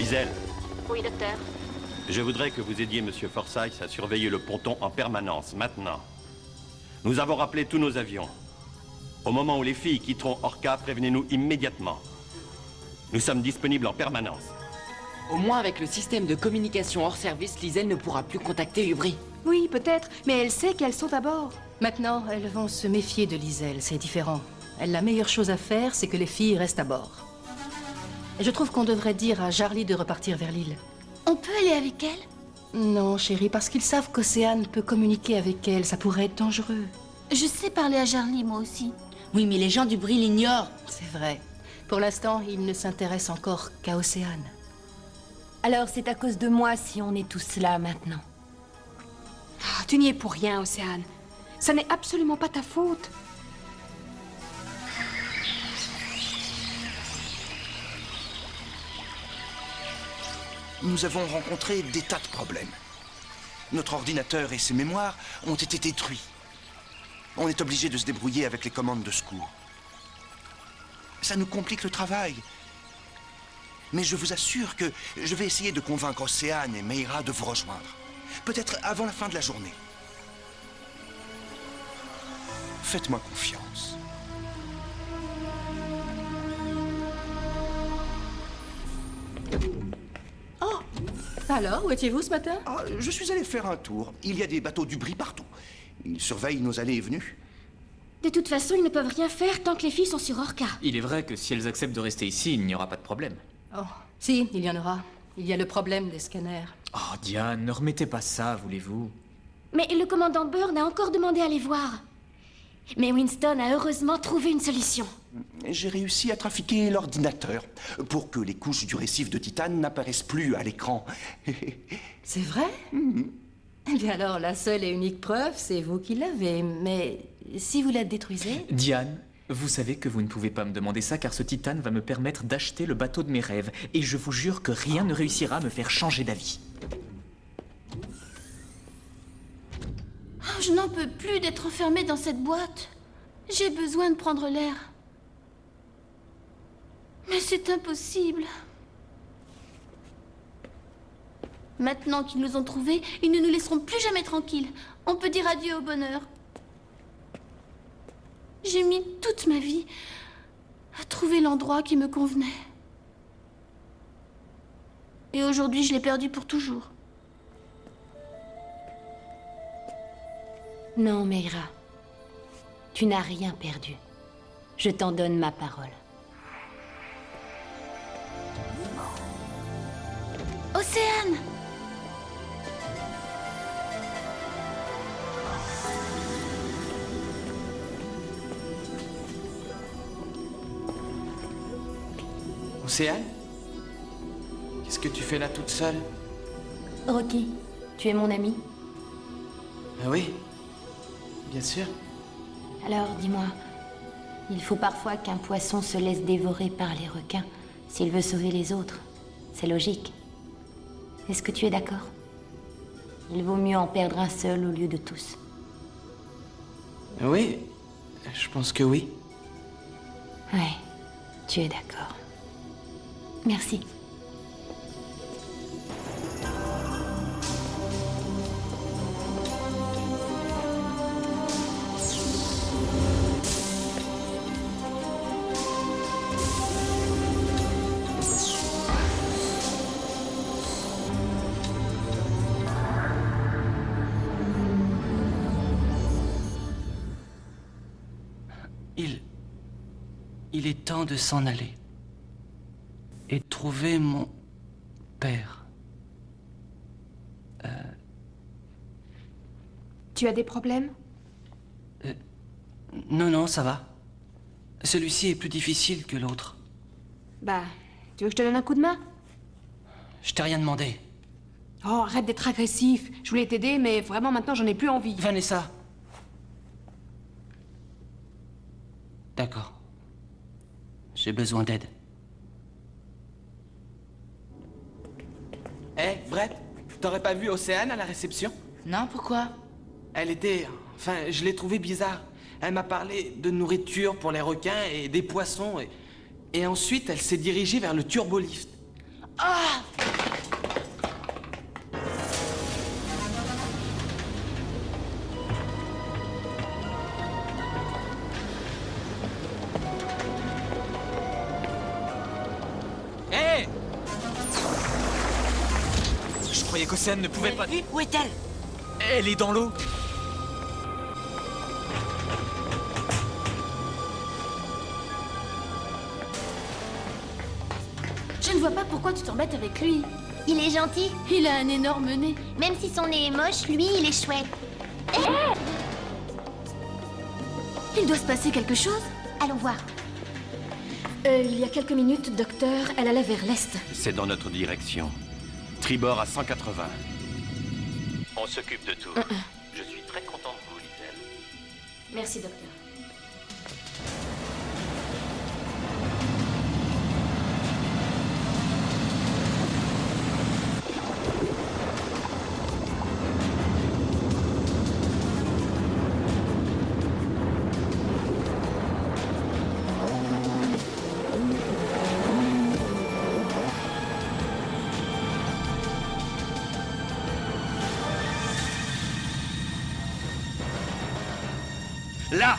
Liesel, Oui, docteur. je voudrais que vous aidiez Monsieur Forsyth à surveiller le ponton en permanence, maintenant. Nous avons rappelé tous nos avions. Au moment où les filles quitteront Orca, prévenez-nous immédiatement. Nous sommes disponibles en permanence. Au moins avec le système de communication hors service, Liesel ne pourra plus contacter Ubri. Oui, peut-être, mais elle sait qu'elles sont à bord. Maintenant, elles vont se méfier de Liesel, c'est différent. La meilleure chose à faire, c'est que les filles restent à bord. Et je trouve qu'on devrait dire à Jarly de repartir vers l'île. On peut aller avec elle? Non, chérie, parce qu'ils savent qu'Océane peut communiquer avec elle, ça pourrait être dangereux. Je sais parler à Jarly, moi aussi. Oui, mais les gens du Brie l'ignorent. C'est vrai. Pour l'instant, ils ne s'intéressent encore qu'à Océane. Alors c'est à cause de moi si on est tous là maintenant. Ah, tu n'y es pour rien, Océane. Ça n'est absolument pas ta faute. Nous avons rencontré des tas de problèmes. Notre ordinateur et ses mémoires ont été détruits. On est obligé de se débrouiller avec les commandes de secours. Ça nous complique le travail. Mais je vous assure que je vais essayer de convaincre Océane et Meira de vous rejoindre. Peut-être avant la fin de la journée. Faites-moi confiance. Alors, où étiez-vous ce matin? Ah, je suis allé faire un tour. Il y a des bateaux du Brie partout. Ils surveillent nos allées et venues. De toute façon, ils ne peuvent rien faire tant que les filles sont sur Orca. Il est vrai que si elles acceptent de rester ici, il n'y aura pas de problème. Oh, si, il y en aura. Il y a le problème des scanners. Oh, Diane, ne remettez pas ça, voulez-vous? Mais le commandant Byrne a encore demandé à les voir. Mais Winston a heureusement trouvé une solution. J'ai réussi à trafiquer l'ordinateur pour que les couches du récif de titane n'apparaissent plus à l'écran. C'est vrai? Eh bien alors, la seule et unique preuve, c'est vous qui l'avez. Mais si vous la détruisez... Diane, vous savez que vous ne pouvez pas me demander ça car ce titane va me permettre d'acheter le bateau de mes rêves. Et je vous jure que rien ne réussira à me faire changer d'avis. Oh, je n'en peux plus d'être enfermée dans cette boîte. J'ai besoin de prendre l'air. Mais c'est impossible. Maintenant qu'ils nous ont trouvés, ils ne nous laisseront plus jamais tranquilles. On peut dire adieu au bonheur. J'ai mis toute ma vie à trouver l'endroit qui me convenait. Et aujourd'hui, je l'ai perdu pour toujours. Non, Meira. Tu n'as rien perdu. Je t'en donne ma parole. Océane! Océane? Qu'est-ce que tu fais là toute seule? Rocky, tu es mon ami? Ah oui, bien sûr. Alors, dis-moi, il faut parfois qu'un poisson se laisse dévorer par les requins s'il veut sauver les autres. C'est logique. Est-ce que tu es d'accord? Il vaut mieux en perdre un seul au lieu de tous. Oui, je pense que oui. Ouais, tu es d'accord. Merci. Il est temps de s'en aller. Et de trouver mon père. Tu as des problèmes? Non, ça va. Celui-ci est plus difficile que l'autre. Bah, tu veux que je te donne un coup de main? Je t'ai rien demandé. Oh, arrête d'être agressif. Je voulais t'aider, mais vraiment maintenant j'en ai plus envie. Vanessa. D'accord. J'ai besoin d'aide. Hé, Brett, t'aurais pas vu Océane à la réception? Non, pourquoi? Elle était... Enfin, je l'ai trouvée bizarre. Elle m'a parlé de nourriture pour les requins et des poissons. Et ensuite, elle s'est dirigée vers le turbolift. Ah! Hé! Je croyais qu'Océane ne pouvait pas... Où est-elle? Elle est dans l'eau. Je ne vois pas pourquoi tu t'embêtes avec lui. Il est gentil. Il a un énorme nez. Même si son nez est moche, lui, il est chouette. Il doit se passer quelque chose. Allons voir. Il y a quelques minutes, docteur, elle allait vers l'est. C'est dans notre direction. Tribord à 180. On s'occupe de tout. Je suis très content de vous, Liselle. Merci, docteur. Là!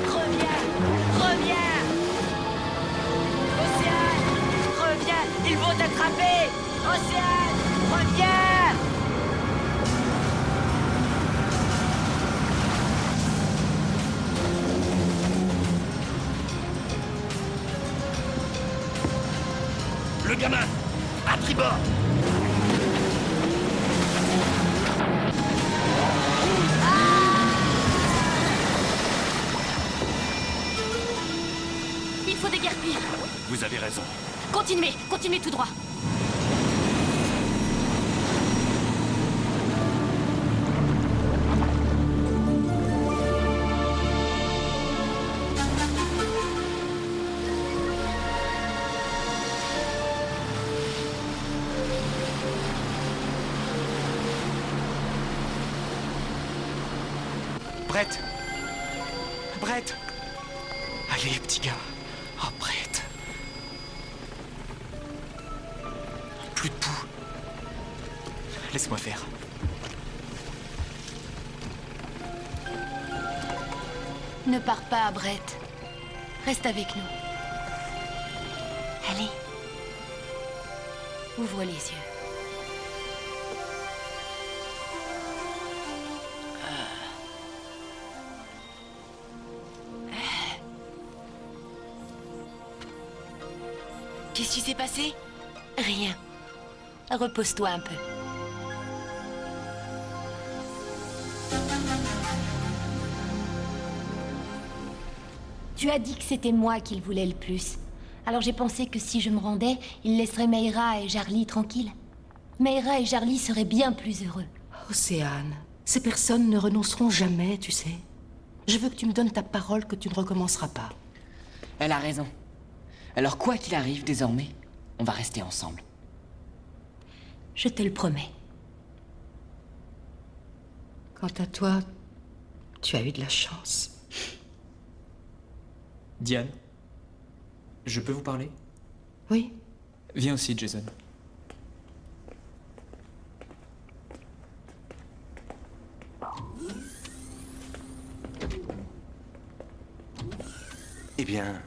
Reviens! Océane! Reviens! Ils vont t'attraper! Océane! Reviens! Le gamin! À tribord! Il faut déguerpir. Vous avez raison. Continuez tout droit. Brett! Brett! Allez, petit gars. Oh, Brett. Plus de poux. Laisse-moi faire. Ne pars pas, Brett. Reste avec nous. Allez. Ouvre les yeux. Qu'est-ce qui s'est passé? Rien. Repose-toi un peu. Tu as dit que c'était moi qu'il voulait le plus. Alors j'ai pensé que si je me rendais, il laisserait Mayra et Jarly tranquilles. Mayra et Jarly seraient bien plus heureux. Océane, ces personnes ne renonceront jamais, tu sais. Je veux que tu me donnes ta parole que tu ne recommenceras pas. Elle a raison. Alors quoi qu'il arrive, désormais, on va rester ensemble. Je te le promets. Quant à toi, tu as eu de la chance. Diane, je peux vous parler? Oui? Viens aussi, Jason. Eh bien,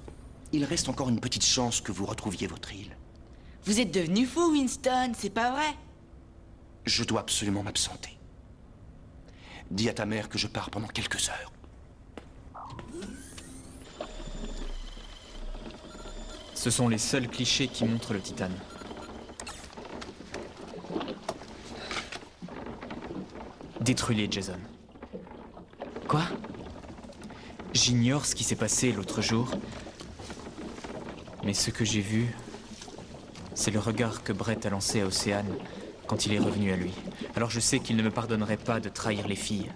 il reste encore une petite chance que vous retrouviez votre île. Vous êtes devenu fou, Winston, c'est pas vrai? Je dois absolument m'absenter. Dis à ta mère que je pars pendant quelques heures. Ce sont les seuls clichés qui montrent le Titane. Détruis-les, Jason. Quoi? J'ignore ce qui s'est passé l'autre jour, mais ce que j'ai vu, c'est le regard que Brett a lancé à Océane quand il est revenu à lui. Alors je sais qu'il ne me pardonnerait pas de trahir les filles.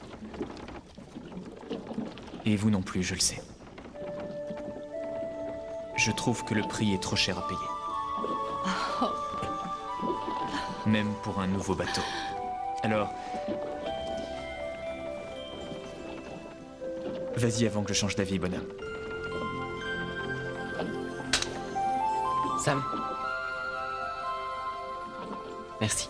Et vous non plus, je le sais. Je trouve que le prix est trop cher à payer. Même pour un nouveau bateau. Alors... Vas-y avant que je change d'avis, bonhomme. Sam. Merci.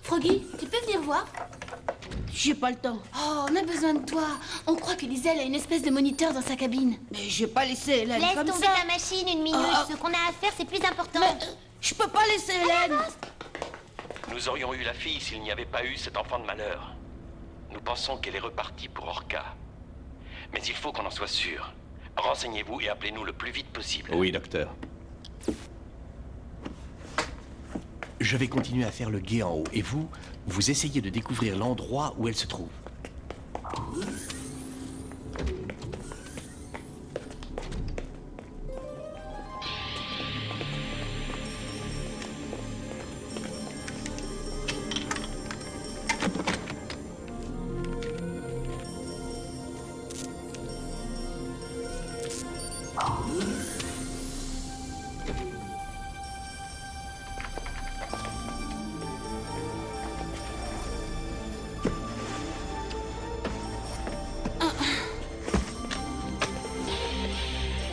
Froggy, tu peux venir voir? J'ai pas le temps. Oh, on a besoin de toi. On croit que Liselle a une espèce de moniteur dans sa cabine. Mais je vais pas laisser Hélène Laisse comme tomber ça. ta machine une minute. Ce qu'on a à faire, c'est plus important. Mais je peux pas laisser Hélène. Nous aurions eu la fille s'il n'y avait pas eu cet enfant de malheur. Nous pensons qu'elle est repartie pour Orca. Mais il faut qu'on en soit sûr. Renseignez-vous et appelez-nous le plus vite possible. Oui, docteur. Je vais continuer à faire le guet en haut. Et vous, vous essayez de découvrir l'endroit où elle se trouve.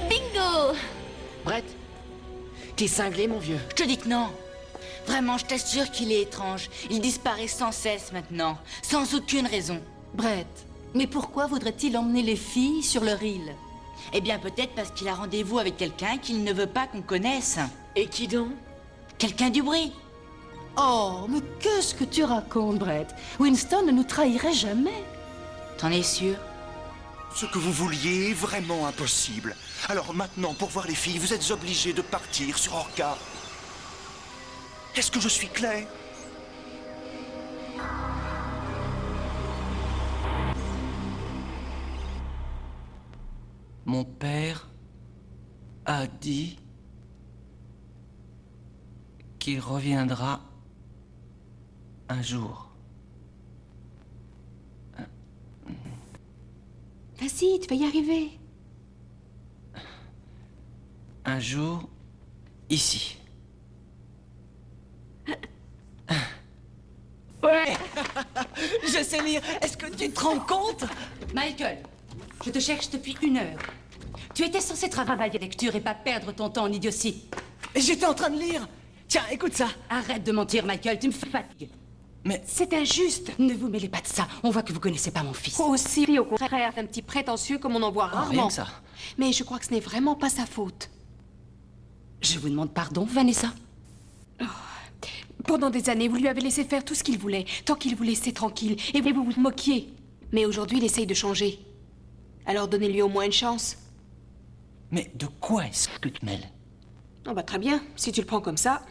Bingo! Brett, t'es cinglé, mon vieux. Je te dis que non. Vraiment, je t'assure qu'il est étrange. Il disparaît sans cesse maintenant, sans aucune raison. Brett, mais pourquoi voudrait-il emmener les filles sur leur île? Eh bien, peut-être parce qu'il a rendez-vous avec quelqu'un qu'il ne veut pas qu'on connaisse. Et qui donc? Quelqu'un du bruit. Oh, mais qu'est-ce que tu racontes, Brett? Winston ne nous trahirait jamais. T'en es sûr? Ce que vous vouliez est vraiment impossible. Alors maintenant, pour voir les filles, vous êtes obligés de partir sur Orca. Est-ce que je suis clair? Mon père a dit qu'il reviendra un jour. Vas-y, tu vas y arriver. Un jour, ici. Ouais. Je sais lire. Est-ce que tu te rends compte? Michael, je te cherche depuis 1 heure. Tu étais censé travailler à lecture et pas perdre ton temps en idiotie. J'étais en train de lire. Tiens, écoute ça. Arrête de mentir, Michael, tu me fatigues. Mais C'est injuste. Ne vous mêlez pas de ça, on voit que vous connaissez pas mon fils. Aussi, au contraire, un petit prétentieux comme on en voit Rien rarement. que ça. Mais je crois que ce n'est vraiment pas sa faute. Je vous demande pardon, Vanessa. Pendant des années, vous lui avez laissé faire tout ce qu'il voulait, tant qu'il vous laissait tranquille, et vous vous moquiez. Mais aujourd'hui, il essaye de changer. Alors donnez-lui au moins une chance. Mais de quoi est-ce que tu te mêles? Oh bah très bien, si tu le prends comme ça.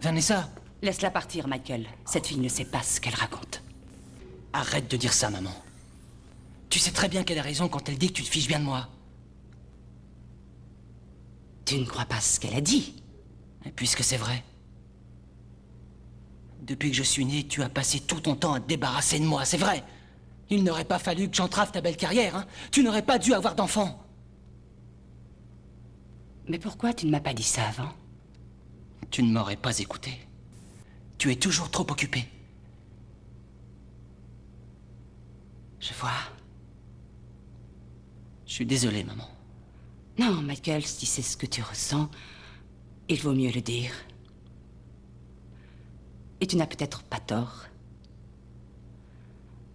Vanessa, Laisse-la partir, Michael. Cette fille ne sait pas ce qu'elle raconte. arrête de dire ça, maman. Tu sais très bien qu'elle a raison quand elle dit que tu te fiches bien de moi. Tu ne crois pas ce qu'elle a dit? Et puisque c'est vrai. Depuis que je suis né, tu as passé tout ton temps à te débarrasser de moi, c'est vrai. Il n'aurait pas fallu que j'entrave ta belle carrière, hein. Tu n'aurais pas dû avoir d'enfant. Mais pourquoi tu ne m'as pas dit ça avant? Tu ne m'aurais pas écouté. Tu es toujours trop occupé. Je vois. Je suis désolé, maman. Non, Michael, si c'est ce que tu ressens, il vaut mieux le dire. Et tu n'as peut-être pas tort.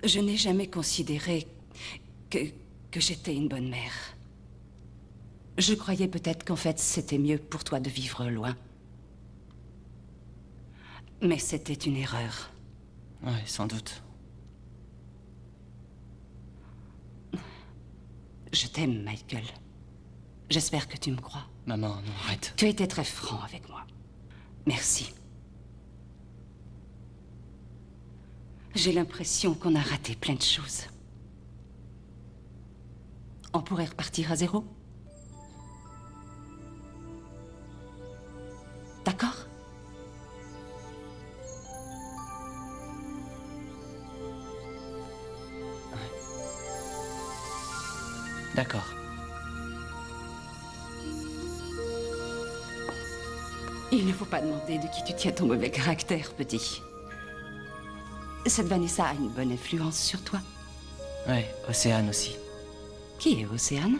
Je n'ai jamais considéré que j'étais une bonne mère. Je croyais peut-être qu'en fait, c'était mieux pour toi de vivre loin. Mais c'était une erreur. Oui, sans doute. Je t'aime, Michael. J'espère que tu me crois. Maman, non, arrête. Tu as été très franc avec moi. Merci. J'ai l'impression qu'on a raté plein de choses. On pourrait repartir à zéro? D'accord? D'accord. Il ne faut pas demander de qui tu tiens ton mauvais caractère, petit. Cette Vanessa a une bonne influence sur toi. Ouais, Océane aussi. Qui est Océane?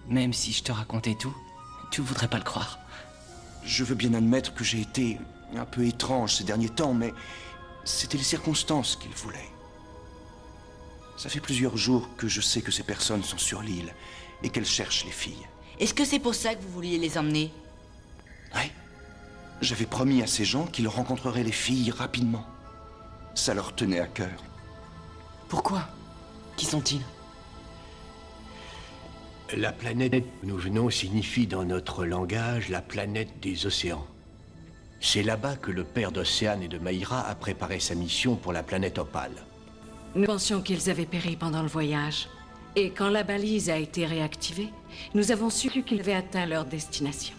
Même si je te racontais tout, tu voudrais pas le croire. Je veux bien admettre que j'ai été un peu étrange ces derniers temps, mais c'était les circonstances qu'il voulait. Ça fait plusieurs jours que je sais que ces personnes sont sur l'île et qu'elles cherchent les filles. Est-ce que c'est pour ça que vous vouliez les emmener? Oui. J'avais promis à ces gens qu'ils rencontreraient les filles rapidement. Ça leur tenait à cœur. Pourquoi? Qui sont-ils? La planète où nous venons signifie dans notre langage la planète des océans. C'est là-bas que le père d'Océane et de Maïra a préparé sa mission pour la planète Opale. Nous pensions qu'ils avaient péri pendant le voyage. Et quand la balise a été réactivée, nous avons su qu'ils avaient atteint leur destination.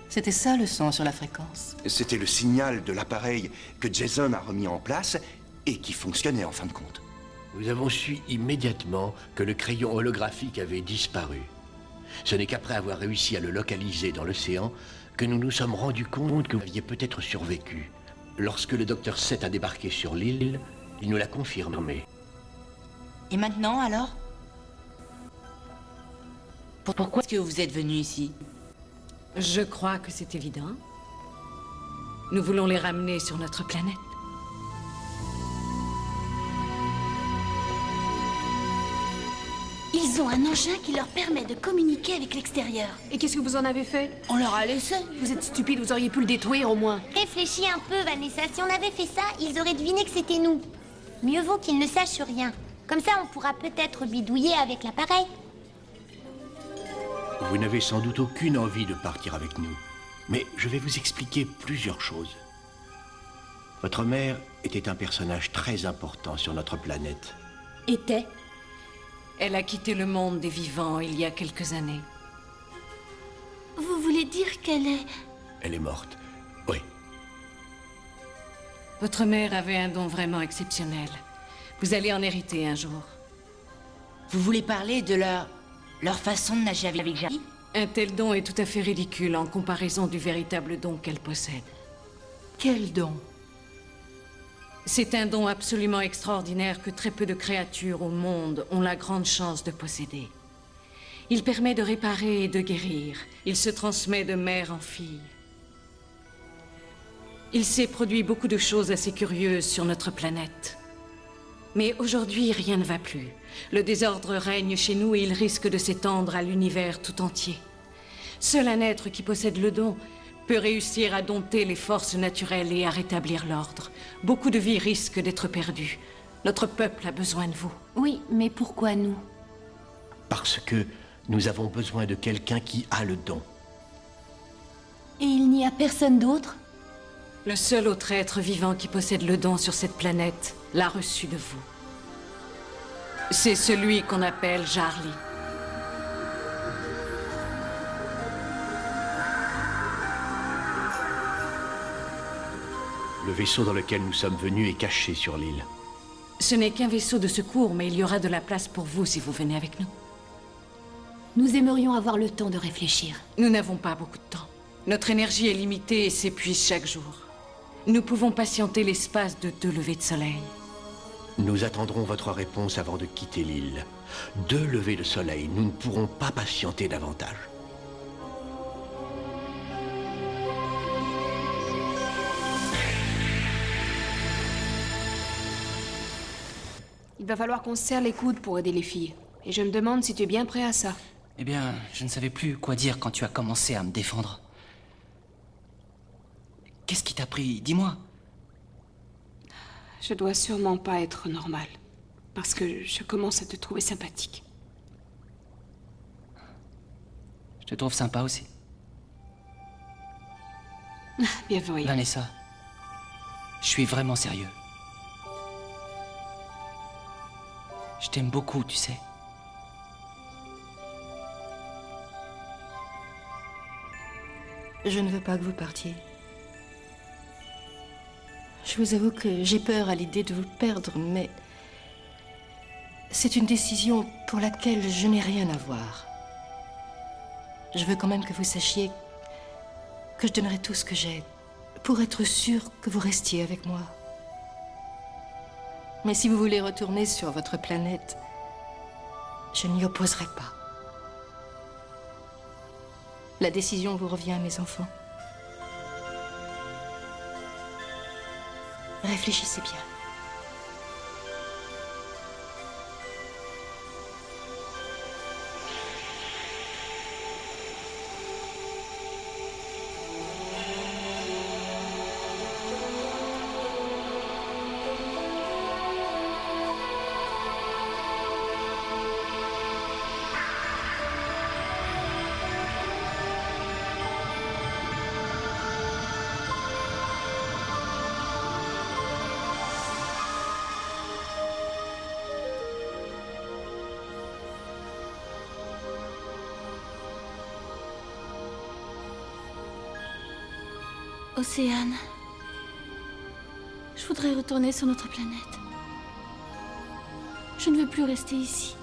C'était ça le son sur la fréquence. C'était le signal de l'appareil que Jason a remis en place et qui fonctionnait en fin de compte. Nous avons su immédiatement que le crayon holographique avait disparu. Ce n'est qu'après avoir réussi à le localiser dans l'océan que nous nous sommes rendus compte que vous aviez peut-être survécu. Lorsque le docteur Seth a débarqué sur l'île, il nous l'a confirmé. Et maintenant, alors? Pourquoi est-ce que vous êtes venu ici? Je crois que c'est évident. Nous voulons les ramener sur notre planète. Ils ont un engin qui leur permet de communiquer avec l'extérieur. Et qu'est-ce que vous en avez fait? On leur a laissé. Vous êtes stupide, vous auriez pu le détruire au moins. Réfléchis un peu, Vanessa. Si on avait fait ça, ils auraient deviné que c'était nous. Mieux vaut qu'ils ne sachent rien. Comme ça, on pourra peut-être bidouiller avec l'appareil. Vous n'avez sans doute aucune envie de partir avec nous. Mais je vais vous expliquer plusieurs choses. Votre mère était un personnage très important sur notre planète. Était? Elle a quitté le monde des vivants il y a quelques années. Vous voulez dire qu'elle est... Elle est morte. Oui. Votre mère avait un don vraiment exceptionnel. Vous allez en hériter un jour. Vous voulez parler de leur façon de nager avec Jarly? Un tel don est tout à fait ridicule en comparaison du véritable don qu'elle possède. Quel don? C'est un don absolument extraordinaire que très peu de créatures au monde ont la grande chance de posséder. Il permet de réparer et de guérir. Il se transmet de mère en fille. Il s'est produit beaucoup de choses assez curieuses sur notre planète. Mais aujourd'hui, rien ne va plus. Le désordre règne chez nous et il risque de s'étendre à l'univers tout entier. Seul un être qui possède le don peut réussir à dompter les forces naturelles et à rétablir l'ordre. Beaucoup de vies risquent d'être perdues. Notre peuple a besoin de vous. Oui, mais pourquoi nous? Parce que nous avons besoin de quelqu'un qui a le don. Et il n'y a personne d'autre? Le seul autre être vivant qui possède le don sur cette planète l'a reçu de vous. C'est celui qu'on appelle Jarly. Le vaisseau dans lequel nous sommes venus est caché sur l'île. Ce n'est qu'un vaisseau de secours, mais il y aura de la place pour vous si vous venez avec nous. Nous aimerions avoir le temps de réfléchir. Nous n'avons pas beaucoup de temps. Notre énergie est limitée et s'épuise chaque jour. Nous pouvons patienter l'espace de 2 levées de soleil. Nous attendrons votre réponse avant de quitter l'île. 2 levées de soleil, nous ne pourrons pas patienter davantage. Il va falloir qu'on se serre les coudes pour aider les filles. Et je me demande si tu es bien prêt à ça. Eh bien, je ne savais plus quoi dire quand tu as commencé à me défendre. Qu'est-ce qui t'a pris? Dis-moi. Je dois sûrement pas être normale. Parce que je commence à te trouver sympathique. Je te trouve sympa aussi. Bien voyons. Vanessa, je suis vraiment sérieux. Je t'aime beaucoup, tu sais. Je ne veux pas que vous partiez. Je vous avoue que j'ai peur à l'idée de vous perdre, mais c'est une décision pour laquelle je n'ai rien à voir. Je veux quand même que vous sachiez que je donnerai tout ce que j'ai pour être sûre que vous restiez avec moi. Mais si vous voulez retourner sur votre planète, je n'y opposerai pas. La décision vous revient, mes enfants. Réfléchissez bien. Océane, je voudrais retourner sur notre planète. Je ne veux plus rester ici.